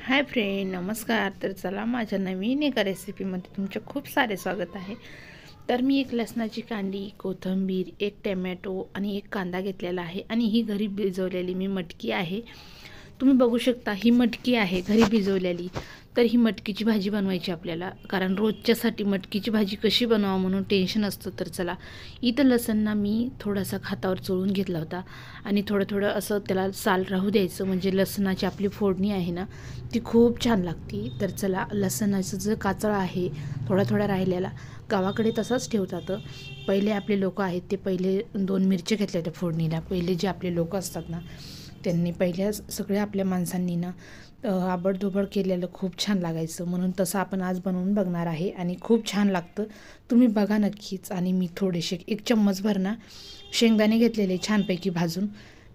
Hi friend, नमस्कार. तर चला माझ्या नवीन एका रेसिपीमध्ये तुमचं खूप सारे स्वागत आहे. तर मी एक लसणाची कांडी, कोथिंबीर, एक टोमॅटो आणि एक कांदा घेतलेला आहे आणि ही घरी भिजवलेली मी मटकी आहे. तुम्ही बघू शकता ही मटकी आहे घरी भिजवलेली. तर ही मटकीची भाजी बनवायची आपल्याला, कारण रोजच्यासाठी मटकीची भाजी कशी बनवावं म्हणून टेन्शन असतं. तर चला, इथं लसणना मी थोडासा हातावर चोळून घेतला होता आणि थोडं थोडं असं त्याला साल राहू द्यायचं, म्हणजे लसणाची आपली फोडणी आहे ना ती खूप छान लागते. तर चला, लसणाचं जो काचळा आहे थोडा थोडा राहिलेला, गावाकडे तसाच ठेवतात. पहिले आपले लोक आहेत ते पहिले 2 मिरच्या घेतल्या त्या फोडणीला. पहिले जे आपले लोक असतात ना त्यांनी पहिल्या सगळ्या आपल्या माणसांनी ना आबडधोबड केलेलं खूप छान लागायचं, म्हणून तसं आपण आज बनवून बघणार आहे आणि खूप छान लागतं. तुम्ही बघा नक्कीच. आणि मी थोडेसे 1 चम्मचभर ना शेंगदाणे घेतलेले छानपैकी भाजून.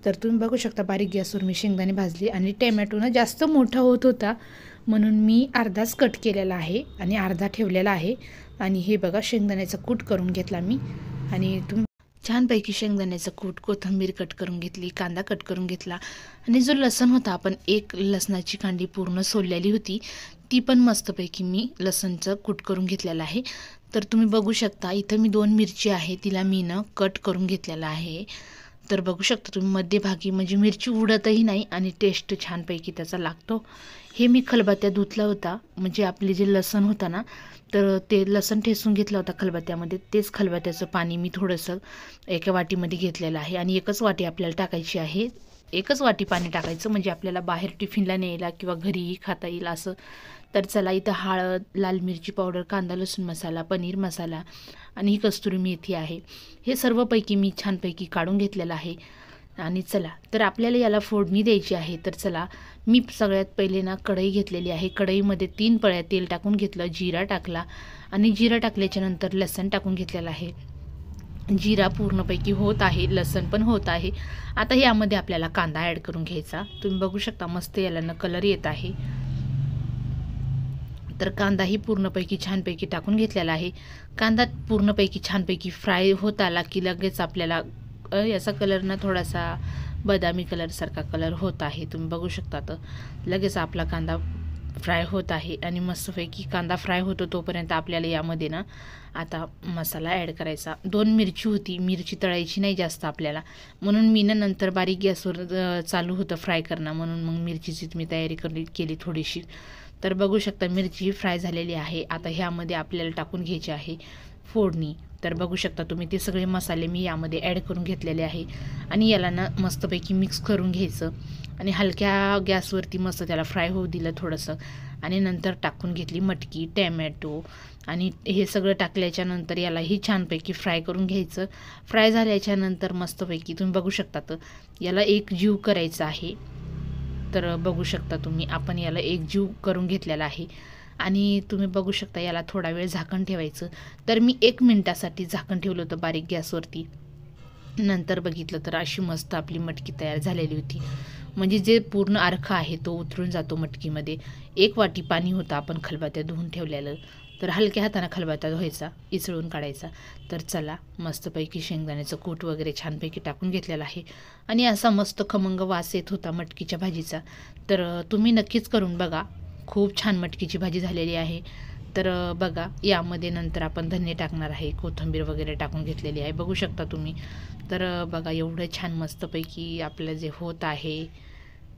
तर तुम्ही बघू शकता बारीक गॅसवर मी शेंगदाणे भाजले आणि टॅमॅटो ना जास्त मोठा होत होता म्हणून मी अर्धाच कट केलेला आहे आणि अर्धा ठेवलेला आहे. आणि हे बघा शेंगदाण्याचा कूट करून घेतला मी. आणि तुम्ही छानपैकी शेंगदाण्याचं कूट, कोथिंबीर कट करून घेतली, कांदा कट करून घेतला आणि जो लसण होता, आपण एक लसणाची कांडी पूर्ण सोललेली होती ती पण मस्तपैकी मी लसणचं कूट करून घेतलेलं आहे. तर तुम्ही बघू शकता इथं मी 2 मिरची आहे तिला मी ना कट करून घेतलेला आहे. तर बघू शकता तुम्ही मध्यभागी, म्हणजे मिरची उडतही नाही आणि टेस्ट छानपैकी त्याचा लागतो. हे मी खलबत्त्यात धुतला होता, म्हणजे आपले जे लसण होता ना तर ते लसण ठेसून घेतलं होतं खलबत्त्यामध्ये. तेच खलबत्त्याचं पाणी मी थोडंसं एका वाटीमध्ये घेतलेलं आहे आणि एकच वाटी आपल्याला टाकायची आहे. एकच वाटी पाणी टाकायचं, म्हणजे आपल्याला बाहेर टिफिनला न्यायला किंवा घरीही खाता येईल असं. तर चला, इथं हळद, लाल मिरची पावडर, कांदा लसूण मसाला, पनीर मसाला आणि ही कस्तुरी मेथी आहे. हे सर्वपैकी मी छानपैकी काढून घेतलेलं आहे. आणि चला, तर आपल्याला याला फोडणी द्यायची आहे. तर चला, मी सगळ्यात पहिले ना कढई घेतलेली आहे. कढईमध्ये 3 पळ्या तेल टाकून घेतलं, जिरा टाकला आणि जिरा टाकल्याच्या नंतर लसण टाकून घेतलेलं आहे. जिरा पूर्णपैकी होत आहे, लसण पण होत आहे. आता यामध्ये आपल्याला कांदा ॲड करून घ्यायचा. तुम्ही बघू शकता मस्त याला ना कलर येत आहे. तर कांदाही पूर्णपैकी छानपैकी टाकून घेतलेला आहे. कांदा पूर्णपैकी छानपैकी फ्राय होत आला की लगेच आपल्याला याचा कलर ना थोडासा बदामी कलरसारखा कलर होत आहे. तुम्ही बघू शकता. तर लगेच आपला कांदा फ्राय होत आहे आणि मस्तपैकी कांदा फ्राय होतो तोपर्यंत आपल्याला यामध्ये ना आता मसाला ॲड करायचा. 2 मिरची होती, मिरची तळायची नाही जास्त आपल्याला, म्हणून मी ना नंतर बारीक गॅसवर चालू होतं फ्राय करणं, म्हणून मग मिरचीची मी तयारी केली थोडीशी. तर बघू शकता मिरची फ्राय झालेली आहे. आता ह्यामध्ये आपल्याला टाकून घ्यायची आहे फोडणी. तर बघू शकता तुम्ही ते सगळे मसाले मी यामध्ये ॲड करून घेतलेले आहे आणि याला ना मस्तपैकी मिक्स करून घ्यायचं आणि हलक्या गॅसवरती मस्त त्याला फ्राय होऊ दिलं थोडंसं. आणि नंतर टाकून घेतली मटकी, टॅमॅटो आणि हे सगळं टाकल्याच्या नंतर यालाही छानपैकी फ्राय करून घ्यायचं. फ्राय झाल्याच्या नंतर मस्तपैकी तुम्ही बघू शकता तर याला एक जीव करायचा आहे. तर बघू शकता तुम्ही आपण याला एक जीव करून घेतलेला आहे आणि तुम्ही बघू शकता याला थोडा वेळ झाकण ठेवायचं. तर मी 1 मिनिटासाठी झाकण ठेवलं होतं बारीक गॅसवरती. नंतर बघितलं तर अशी मस्त आपली मटकी तयार झालेली होती, म्हणजे जे पूर्ण अर्क आहे तो उतरून जातो मटकीमध्ये. 1 वाटी पाणी होतं आपण खलबत्त्यात धुवून ठेवलेलं, तर हलक्या हाताने खलबत्ता धुवायचा, इसळून काढायचा. तर चला, मस्तपैकी शेंगदाण्याचं कूट वगैरे छानपैकी टाकून घेतलेला आहे आणि असा मस्त खमंग वास येत होता मटकीच्या भाजीचा. तर तुम्ही नक्कीच करून बघा, खूप छान मटकीची भाजी झालेली आहे. तर बघा, यामध्ये नंतर आपण धने टाकणार आहे, कोथिंबीर वगैरे टाकून घेतलेली आहे, बघू शकता तुम्ही. तर बघा एवढं छान मस्तपैकी आपलं जे होत आहे.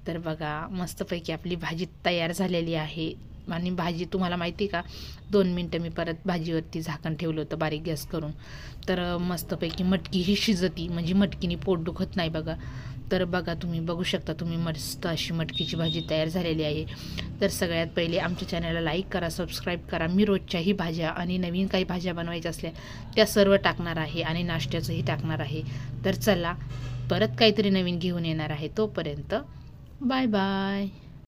तर बघा मस्तपैकी आपली भाजी तयार झालेली आहे. आणि भाजी तुम्हाला माहिती का, 2 मिनटं मी परत भाजीवरती झाकण ठेवलं होतं बारीक गॅस करून. तर मस्तपैकी मटकी ही शिजती, म्हणजे मटकीने पोट दुखत नाही बघा. तर बघा तुम्ही बघू शकता तुम्ही मस्त अशी मटकीची भाजी तयार झालेली आहे. तर सगळ्यात पहिले आमच्या चॅनलला लाईक करा, सबस्क्राईब करा. मी रोजच्याही भाज्या आणि नवीन काही भाज्या बनवायच्या असल्या त्या सर्व टाकणार आहे आणि नाश्त्याचंही टाकणार आहे. तर चला, परत काहीतरी नवीन घेऊन येणार आहे. तोपर्यंत बाय बाय.